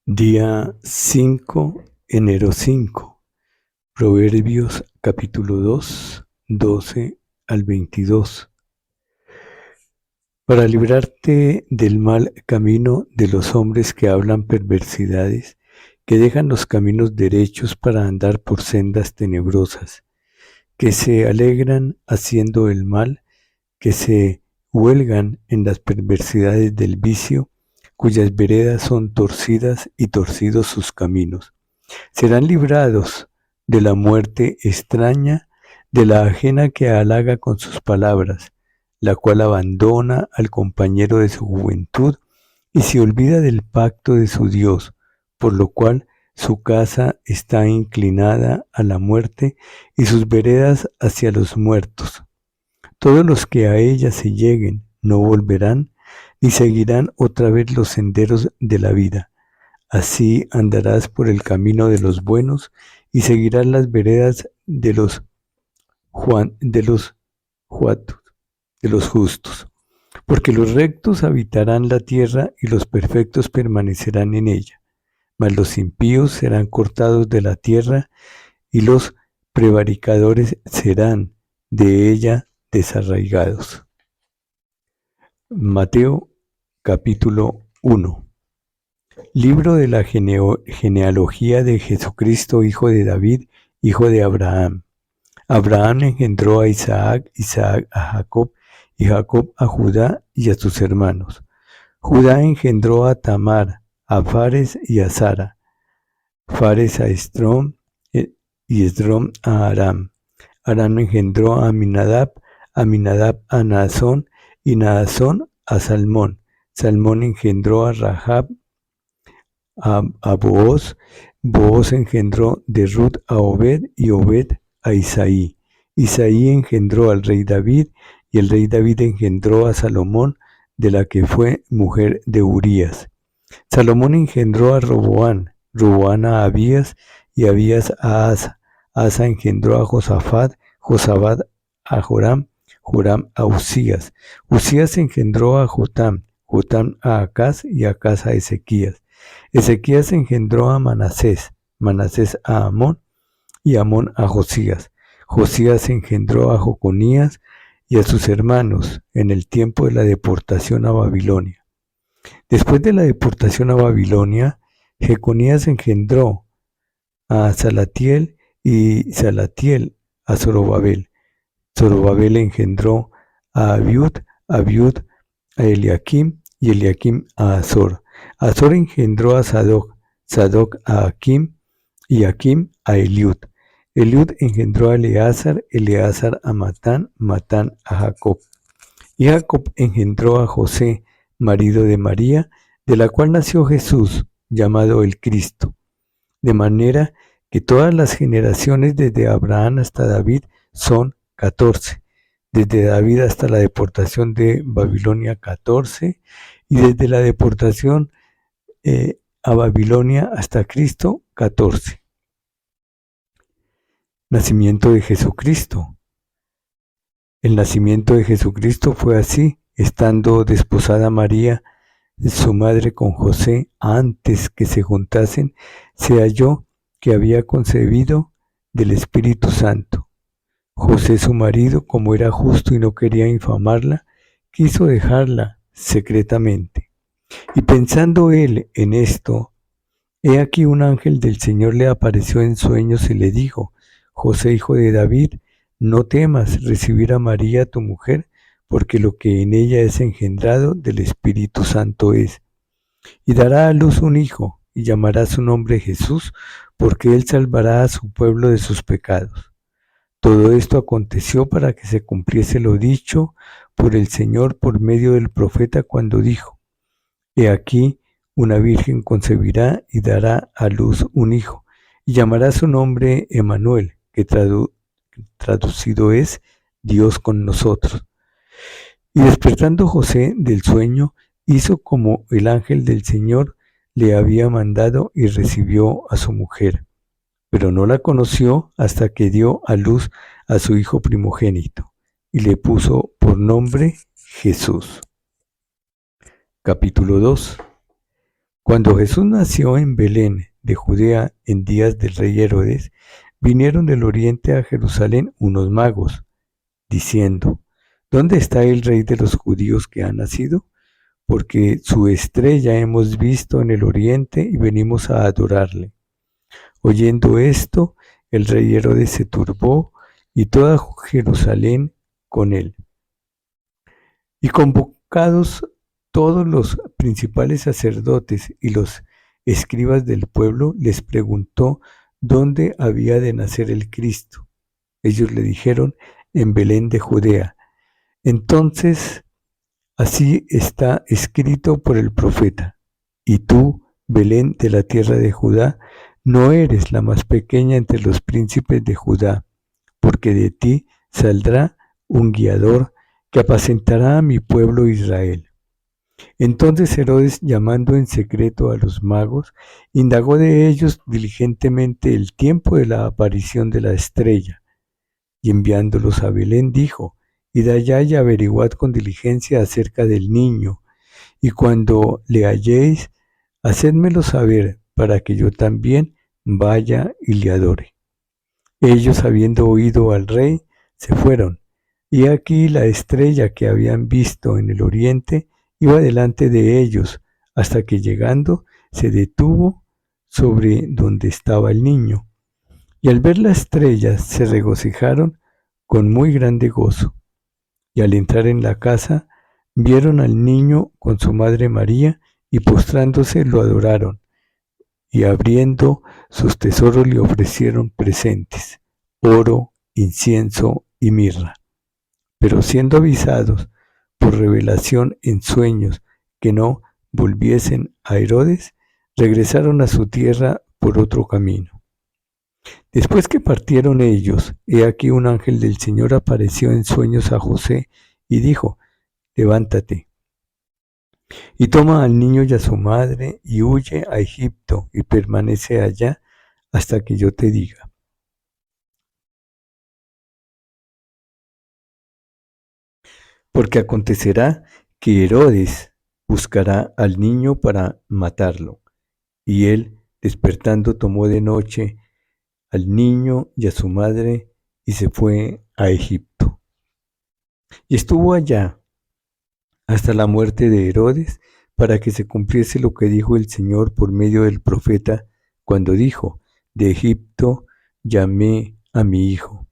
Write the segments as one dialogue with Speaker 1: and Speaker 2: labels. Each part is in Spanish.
Speaker 1: Día 5, enero 5. Proverbios capítulo 2, 12 al 22. Para librarte del mal camino de los hombres que hablan perversidades, que dejan los caminos derechos para andar por sendas tenebrosas, que se alegran haciendo el mal, que se huelgan en las perversidades del vicio, cuyas veredas son torcidas y torcidos sus caminos. Serán librados de la muerte extraña, de la ajena que halaga con sus palabras, la cual abandona al compañero de su juventud y se olvida del pacto de su Dios, por lo cual su casa está inclinada a la muerte y sus veredas hacia los muertos. Todos los que a ella se lleguen no volverán, ni seguirán otra vez los senderos de la vida. Así andarás por el camino de los buenos y seguirás las veredas de los juatos, de los justos. Porque los rectos habitarán la tierra y los perfectos permanecerán en ella. Mas los impíos serán cortados de la tierra y los prevaricadores serán de ella desarraigados. Mateo capítulo 1. Libro de la genealogía de Jesucristo, hijo de David, hijo de Abraham. Abraham engendró a Isaac, Isaac a Jacob, y Jacob a Judá y a sus hermanos. Judá engendró a Tamar, a Fares y a Sara, Fares a Esdrom y Esdrom a Aram. Aram engendró a Aminadab, Aminadab a Naasón y Naasón a Salmón. Salmón engendró a Rahab, a Booz. Booz engendró de Ruth a Obed y Obed a Isaí. Isaí engendró al rey David y el rey David engendró a Salomón, de la que fue mujer de Urías. Salomón engendró a Roboán, Roboán a Abías y Abías a Asa. Asa engendró a Josafat, Josafat a Joram, Joram a Uzías. Uzías engendró a Jotam, Jotam a Acaz y Acaz a Ezequías. Ezequías engendró a Manasés, Manasés a Amón y Amón a Josías. Josías engendró a Joconías y a sus hermanos en el tiempo de la deportación a Babilonia. Después de la deportación a Babilonia, Jeconías engendró a Salatiel y Salatiel a Zorobabel. Zorobabel engendró a Abiud, Abiud a Eliakim y Eliakim a Azor. Azor engendró a Sadoc, Sadoc a Akim y Akim a Eliud. Eliud engendró a Eleazar, Eleazar a Matán, Matán a Jacob. Y Jacob engendró a José, marido de María, de la cual nació Jesús, llamado el Cristo. De manera que todas las generaciones desde Abraham hasta David son 14. Desde David hasta la deportación de Babilonia 14, y desde la deportación a Babilonia hasta Cristo 14. Nacimiento de Jesucristo. El nacimiento de Jesucristo fue así, estando desposada María, su madre, con José, antes que se juntasen, se halló que había concebido del Espíritu Santo. José, su marido, como era justo y no quería infamarla, quiso dejarla secretamente. Y pensando él en esto, he aquí un ángel del Señor le apareció en sueños y le dijo: José, hijo de David, no temas recibir a María tu mujer, porque lo que en ella es engendrado del Espíritu Santo es. Y dará a luz un hijo, y llamará su nombre Jesús, porque él salvará a su pueblo de sus pecados. Todo esto aconteció para que se cumpliese lo dicho por el Señor por medio del profeta cuando dijo: He aquí, una virgen concebirá y dará a luz un hijo, y llamará su nombre Emmanuel, que traducido es Dios con nosotros. Y despertando José del sueño, hizo como el ángel del Señor le había mandado y recibió a su mujer. Pero no la conoció hasta que dio a luz a su hijo primogénito, y le puso por nombre Jesús. Capítulo 2. Cuando Jesús nació en Belén de Judea en días del rey Herodes, vinieron del oriente a Jerusalén unos magos, diciendo: ¿Dónde está el rey de los judíos que ha nacido? Porque su estrella hemos visto en el oriente y venimos a adorarle. Oyendo esto, el rey Herodes se turbó y toda Jerusalén con él. Y convocados todos los principales sacerdotes y los escribas del pueblo, les preguntó dónde había de nacer el Cristo. Ellos le dijeron: en Belén de Judea. Entonces, así está escrito por el profeta: y tú, Belén de la tierra de Judá, no eres la más pequeña entre los príncipes de Judá, porque de ti saldrá un guiador que apacentará a mi pueblo Israel. Entonces Herodes, llamando en secreto a los magos, indagó de ellos diligentemente el tiempo de la aparición de la estrella, y enviándolos a Belén dijo: id allá y averiguad con diligencia acerca del niño, y cuando le halléis, hacédmelo saber, para que yo también vaya y le adore. Ellos, habiendo oído al rey, se fueron, y aquí la estrella que habían visto en el oriente iba delante de ellos, hasta que llegando se detuvo sobre donde estaba el niño. Y al ver la estrella se regocijaron con muy grande gozo. Y al entrar en la casa, vieron al niño con su madre María, y postrándose lo adoraron, y abriendo sus tesoros le ofrecieron presentes: oro, incienso y mirra. Pero siendo avisados por revelación en sueños que no volviesen a Herodes, regresaron a su tierra por otro camino. Después que partieron ellos, he aquí un ángel del Señor apareció en sueños a José y dijo: levántate y toma al niño y a su madre y huye a Egipto y permanece allá hasta que yo te diga. Porque acontecerá que Herodes buscará al niño para matarlo. Y él, despertando, tomó de noche al niño y a su madre y se fue a Egipto. Y estuvo allá hasta la muerte de Herodes, para que se cumpliese lo que dijo el Señor por medio del profeta, cuando dijo: de Egipto llamé a mi hijo.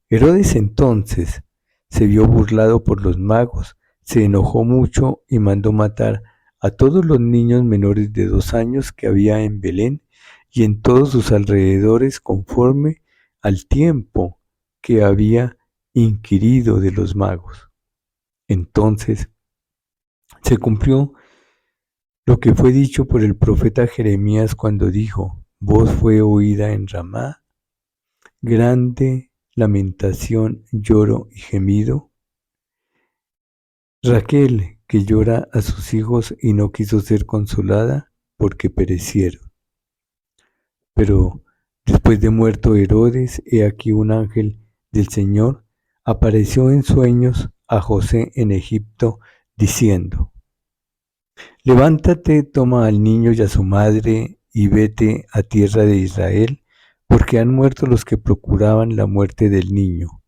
Speaker 1: Herodes entonces se vio burlado por los magos, se enojó mucho y mandó matar a todos los niños menores de 2 años que había en Belén y en todos sus alrededores, conforme al tiempo que había inquirido de los magos. Entonces se cumplió lo que fue dicho por el profeta Jeremías cuando dijo: voz fue oída en Ramá, grande lamentación, lloro y gemido. Raquel, que llora a sus hijos y no quiso ser consolada porque perecieron. Pero después de muerto Herodes, he aquí un ángel del Señor apareció en sueños a José en Egipto, diciendo: levántate, toma al niño y a su madre y vete a tierra de Israel, porque han muerto los que procuraban la muerte del niño.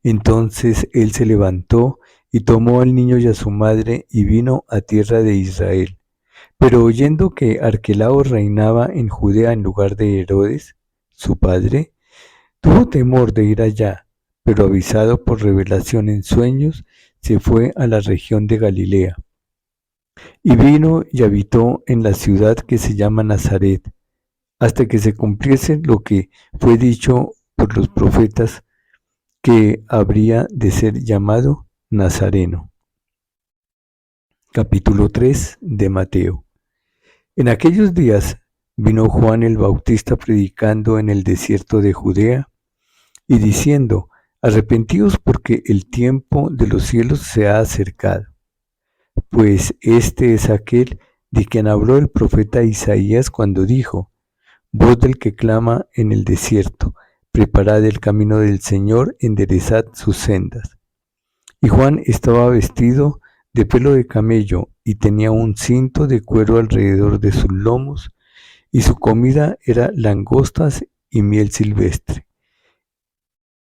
Speaker 1: Entonces él se levantó y tomó al niño y a su madre y vino a tierra de Israel. Pero oyendo que Arquelao reinaba en Judea en lugar de Herodes, su padre, tuvo temor de ir allá, pero avisado por revelación en sueños, se fue a la región de Galilea. Y vino y habitó en la ciudad que se llama Nazaret, hasta que se cumpliese lo que fue dicho por los profetas, que habría de ser llamado Nazareno. Capítulo 3 de Mateo. En aquellos días vino Juan el Bautista predicando en el desierto de Judea y diciendo: arrepentíos, porque el tiempo de los cielos se ha acercado. Pues este es aquel de quien habló el profeta Isaías cuando dijo: voz del que clama en el desierto, preparad el camino del Señor, enderezad sus sendas. Y Juan estaba vestido de pelo de camello y tenía un cinto de cuero alrededor de sus lomos, y su comida era langostas y miel silvestre.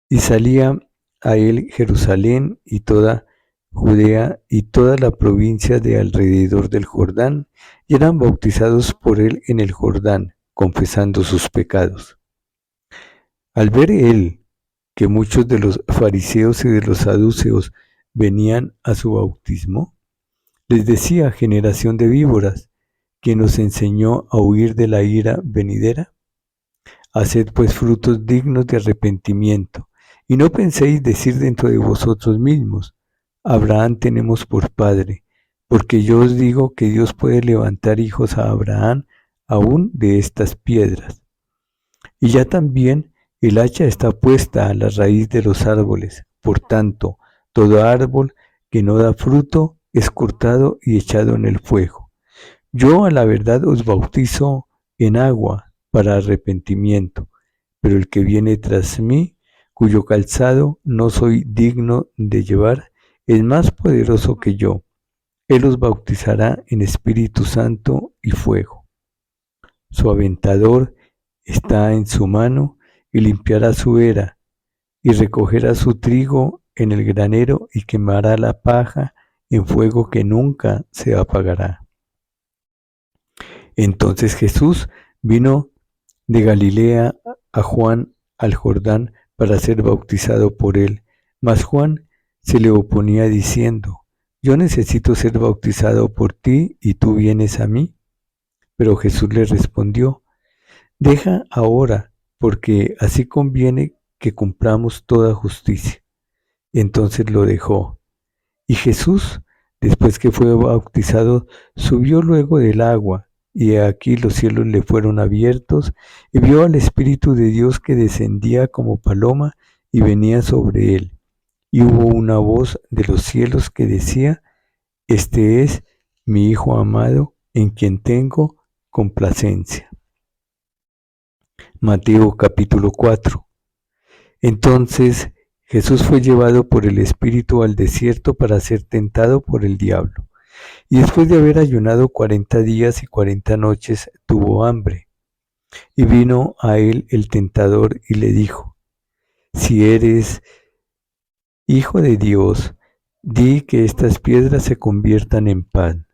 Speaker 1: Y salía a él Jerusalén y toda Judea y toda la provincia de alrededor del Jordán, y eran bautizados por él en el Jordán, confesando sus pecados. Al ver él que muchos de los fariseos y de los saduceos venían a su bautismo, les decía: generación de víboras, ¿quién os enseñó a huir de la ira venidera? Haced pues frutos dignos de arrepentimiento, y no penséis decir dentro de vosotros mismos: Abraham tenemos por padre, porque yo os digo que Dios puede levantar hijos a Abraham aún de estas piedras. Y ya también el hacha está puesta a la raíz de los árboles. Por tanto, todo árbol que no da fruto es cortado y echado en el fuego. Yo a la verdad os bautizo en agua para arrepentimiento, pero el que viene tras mí, cuyo calzado no soy digno de llevar, es más poderoso que yo. Él os bautizará en Espíritu Santo y fuego. Su aventador está en su mano, y limpiará su era, y recogerá su trigo en el granero, y quemará la paja en fuego que nunca se apagará. Entonces Jesús vino de Galilea a Juan al Jordán para ser bautizado por él. Mas Juan se le oponía diciendo: Yo necesito ser bautizado por ti, y tú vienes a mí. Pero Jesús le respondió: Deja ahora, porque así conviene que cumplamos toda justicia. Entonces lo dejó. Y Jesús, después que fue bautizado, subió luego del agua, y he aquí los cielos le fueron abiertos, y vio al Espíritu de Dios que descendía como paloma y venía sobre él. Y hubo una voz de los cielos que decía: Este es mi Hijo amado, en quien tengo complacencia. Mateo capítulo 4. Entonces Jesús fue llevado por el Espíritu al desierto para ser tentado por el diablo. Y después de haber ayunado 40 días y 40 noches, tuvo hambre. Y vino a él el tentador y le dijo: Si eres Hijo de Dios, di que estas piedras se conviertan en pan.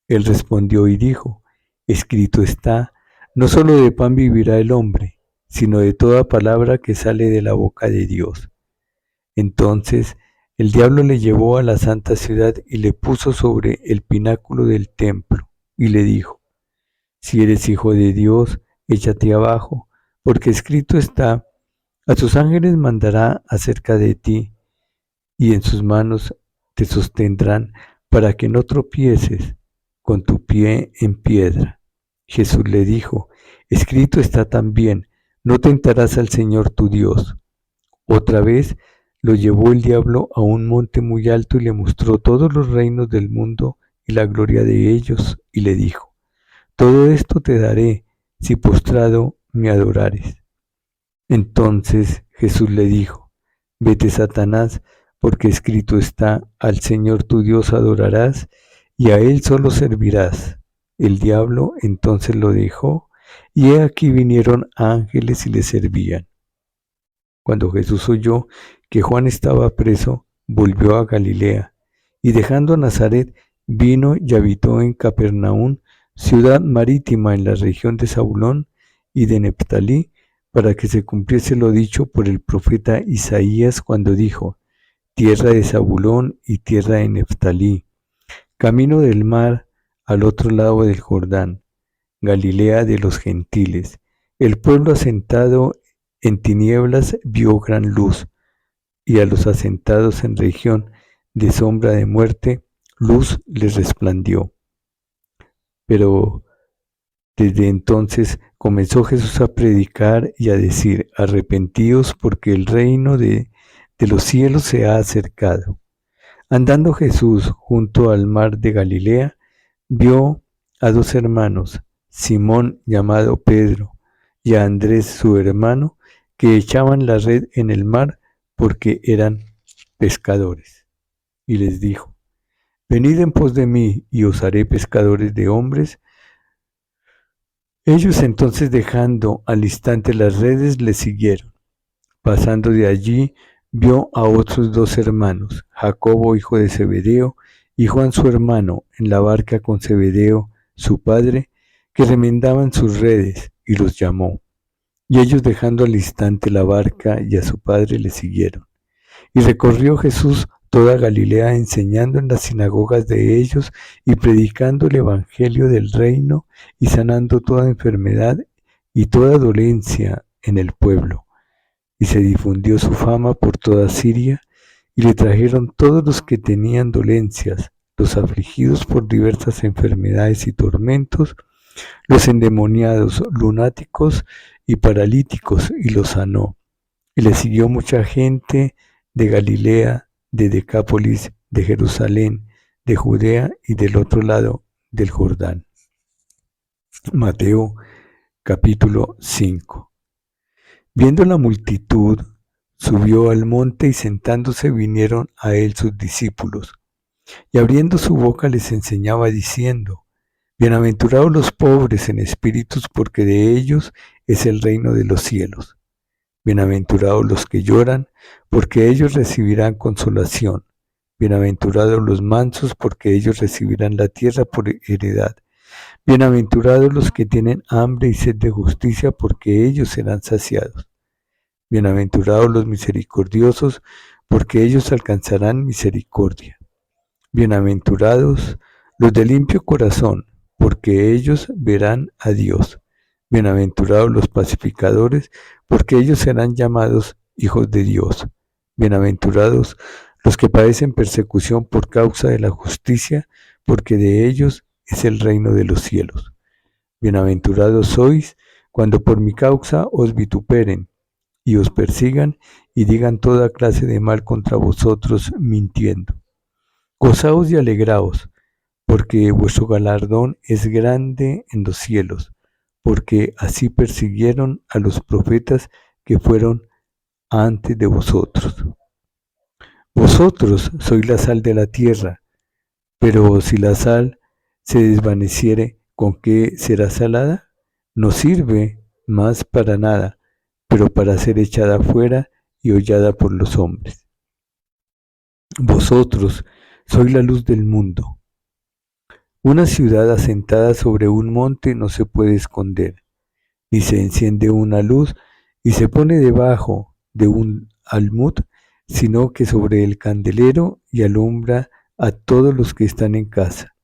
Speaker 1: Él respondió y dijo: Escrito está, no solo de pan vivirá el hombre, sino de toda palabra que sale de la boca de Dios. Entonces el diablo le llevó a la santa ciudad y le puso sobre el pináculo del templo, y le dijo: Si eres Hijo de Dios, échate abajo, porque escrito está: a sus ángeles mandará acerca de ti, y en sus manos te sostendrán, para que no tropieces con tu pie en piedra. Jesús le dijo: Escrito está también: no tentarás al Señor tu Dios. Otra vez lo llevó el diablo a un monte muy alto y le mostró todos los reinos del mundo y la gloria de ellos, y le dijo: Todo esto te daré si postrado me adorares. Entonces Jesús le dijo: Vete, Satanás, porque escrito está: al Señor tu Dios adorarás, y a Él solo servirás. El diablo entonces lo dejó, y he aquí vinieron ángeles y le servían. Cuando Jesús oyó que Juan estaba preso, volvió a Galilea, y dejando Nazaret, vino y habitó en Capernaum, ciudad marítima en la región de Zabulón y de Neftalí, para que se cumpliese lo dicho por el profeta Isaías cuando dijo: Tierra de Zabulón y tierra de Neftalí, camino del mar al otro lado del Jordán, Galilea de los gentiles. El pueblo asentado en tinieblas vio gran luz, y a los asentados en región de sombra de muerte, luz les resplandió. Pero desde entonces comenzó Jesús a predicar y a decir: Arrepentíos, porque el reino de los cielos se ha acercado. Andando Jesús junto al mar de Galilea, vio a dos hermanos, Simón llamado Pedro, y a Andrés su hermano, que echaban la red en el mar porque eran pescadores. Y les dijo: venid en pos de mí, y os haré pescadores de hombres. Ellos entonces, dejando al instante las redes, le siguieron. Pasando de allí, vio a otros 2 hermanos, Jacobo hijo de Zebedeo, y Juan su hermano, en la barca con Zebedeo, su padre, que remendaban sus redes, y los llamó. Y ellos, dejando al instante la barca y a su padre, le siguieron. Y recorrió Jesús toda Galilea, enseñando en las sinagogas de ellos y predicando el evangelio del reino y sanando toda enfermedad y toda dolencia en el pueblo. Y se difundió su fama por toda Siria, y le trajeron todos los que tenían dolencias, los afligidos por diversas enfermedades y tormentos, los endemoniados, lunáticos y paralíticos, y los sanó. Y le siguió mucha gente de Galilea, de Decápolis, de Jerusalén, de Judea y del otro lado del Jordán. Mateo capítulo 5. Viendo la multitud, subió al monte y sentándose vinieron a él sus discípulos. Y abriendo su boca les enseñaba diciendo: Bienaventurados los pobres en espíritus, porque de ellos es el reino de los cielos. Bienaventurados los que lloran, porque ellos recibirán consolación. Bienaventurados los mansos, porque ellos recibirán la tierra por heredad. Bienaventurados los que tienen hambre y sed de justicia, porque ellos serán saciados. Bienaventurados los misericordiosos, porque ellos alcanzarán misericordia. Bienaventurados los de limpio corazón, porque ellos verán a Dios. Bienaventurados los pacificadores, porque ellos serán llamados hijos de Dios. Bienaventurados los que padecen persecución por causa de la justicia, porque de ellos es el reino de los cielos. Bienaventurados sois cuando por mi causa os vituperen y os persigan y digan toda clase de mal contra vosotros mintiendo. Gozaos y alegraos, porque vuestro galardón es grande en los cielos, porque así persiguieron a los profetas que fueron antes de vosotros. Vosotros sois la sal de la tierra, pero si la sal se desvaneciere, ¿con qué será salada? No sirve más para nada, pero para ser echada fuera y hollada por los hombres. Vosotros sois la luz del mundo. Una ciudad asentada sobre un monte no se puede esconder, ni se enciende una luz y se pone debajo de un almud, sino que sobre el candelero y alumbra a todos los que están en casa.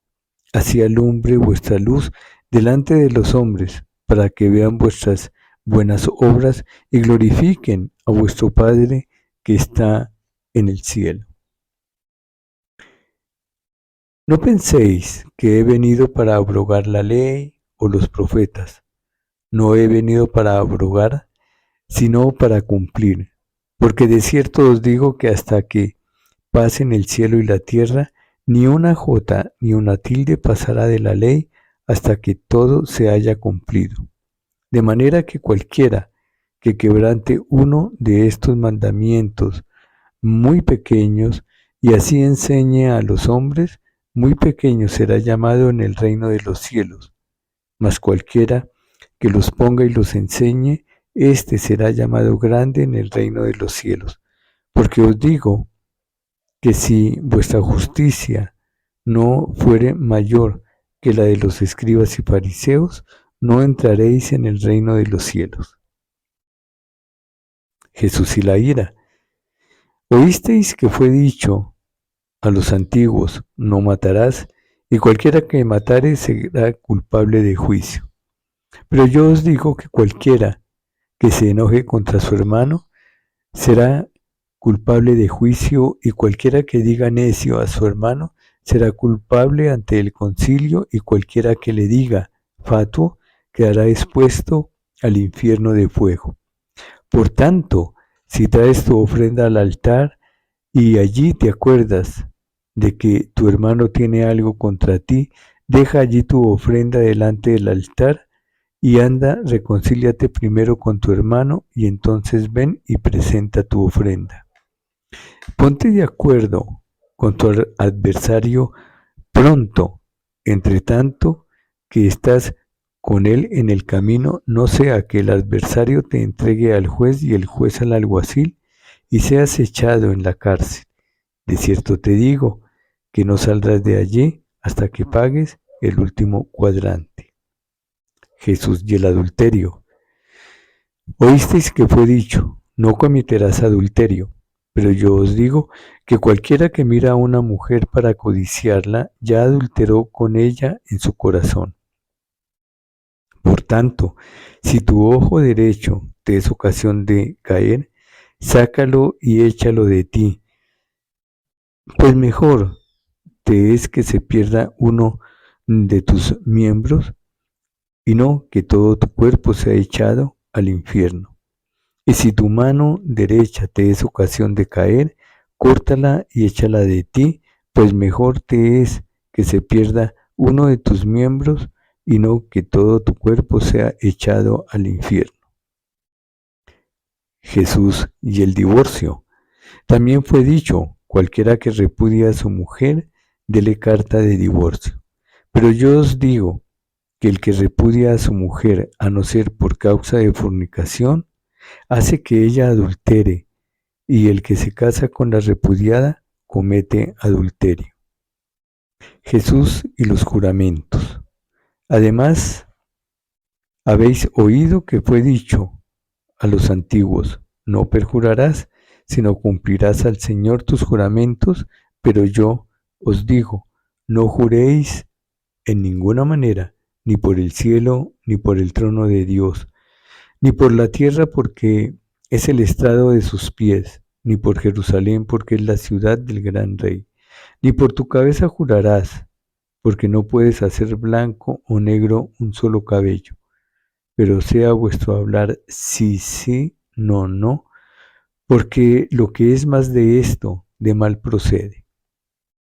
Speaker 1: Así alumbre vuestra luz delante de los hombres, para que vean vuestras buenas obras y glorifiquen a vuestro Padre que está en el cielo. No penséis que he venido para abrogar la ley o los profetas. No he venido para abrogar, sino para cumplir. Porque de cierto os digo que hasta que pasen el cielo y la tierra, ni una jota ni una tilde pasará de la ley hasta que todo se haya cumplido. De manera que cualquiera que quebrante uno de estos mandamientos muy pequeños y así enseñe a los hombres, muy pequeño será llamado en el reino de los cielos. Mas cualquiera que los ponga y los enseñe, éste será llamado grande en el reino de los cielos. Porque os digo que si vuestra justicia no fuere mayor que la de los escribas y fariseos, no entraréis en el reino de los cielos. Jesús y la ira. Oísteis que fue dicho a los antiguos: no matarás, y cualquiera que matare será culpable de juicio. Pero yo os digo que cualquiera que se enoje contra su hermano será culpable de juicio, y cualquiera que diga necio a su hermano será culpable ante el concilio, y cualquiera que le diga fatuo quedará expuesto al infierno de fuego. Por tanto, si traes tu ofrenda al altar y allí te acuerdas de que tu hermano tiene algo contra ti, deja allí tu ofrenda delante del altar y anda, reconcíliate primero con tu hermano y entonces ven y presenta tu ofrenda. Ponte de acuerdo con tu adversario Pronto, entre tanto que estás con él en el camino, no sea que el adversario te entregue al juez y el juez al alguacil, y seas echado en la cárcel. De cierto te digo, que no saldrás de allí hasta que pagues el último cuadrante. Jesús y el adulterio. Oísteis que fue dicho, no cometerás adulterio. Pero yo os digo que cualquiera que mira a una mujer para codiciarla, ya adulteró con ella en su corazón. Por tanto, si tu ojo derecho te es ocasión de caer, sácalo y échalo de ti, pues mejor te es que se pierda uno de tus miembros y no que todo tu cuerpo sea echado al infierno. Y si tu mano derecha te es ocasión de caer, córtala y échala de ti, pues mejor te es que se pierda uno de tus miembros y no que todo tu cuerpo sea echado al infierno. Jesús y el divorcio. También fue dicho, cualquiera que repudia a su mujer, dele carta de divorcio. Pero yo os digo que el que repudia a su mujer, a no ser por causa de fornicación, hace que ella adultere, y el que se casa con la repudiada comete adulterio. Jesús y los juramentos. Además, habéis oído que fue dicho a los antiguos, no perjurarás, sino cumplirás al Señor tus juramentos, pero yo os digo, no juréis en ninguna manera, ni por el cielo, ni por el trono de Dios, ni por la tierra porque es el estrado de sus pies, ni por Jerusalén porque es la ciudad del gran rey, ni por tu cabeza jurarás, porque no puedes hacer blanco o negro un solo cabello, pero sea vuestro hablar sí, sí, no, no, porque lo que es más de esto, de mal procede.